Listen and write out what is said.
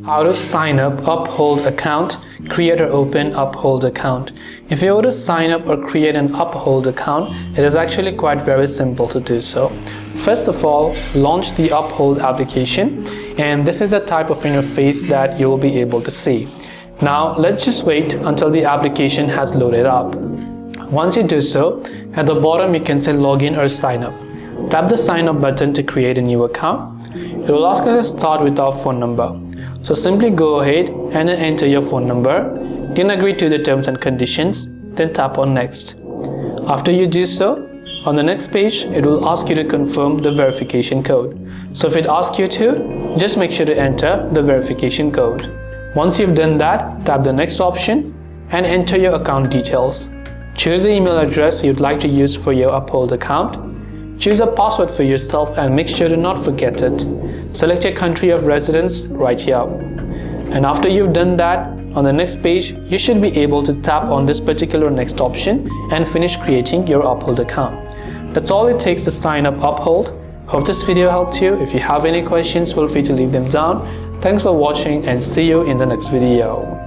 How to sign up Uphold account, create or open Uphold account. If you were to sign up or create an Uphold account, it is actually quite very simple to do so. First of all, launch the Uphold application, and this is a type of interface that you will be able to see. Now let's just wait until the application has loaded up. Once you do so, at the bottom you can say login or sign up. Tap the sign up button to create a new account. It will ask us to start with our phone number. So simply go ahead and enter your phone number, then agree to the terms and conditions, then tap on next. After you do so, on the next page, it will ask you to confirm the verification code. So if it asks you to, just make sure to enter the verification code. Once you've done that, tap the next option and enter your account details. Choose the email address you'd like to use for your Uphold account. Choose a password for yourself and make sure to not forget it. Select your country of residence right here. And after you've done that, on the next page, you should be able to tap on this particular next option and finish creating your Uphold account. That's all it takes to sign up Uphold. Hope this video helped you. If you have any questions, feel free to leave them down. Thanks for watching and see you in the next video.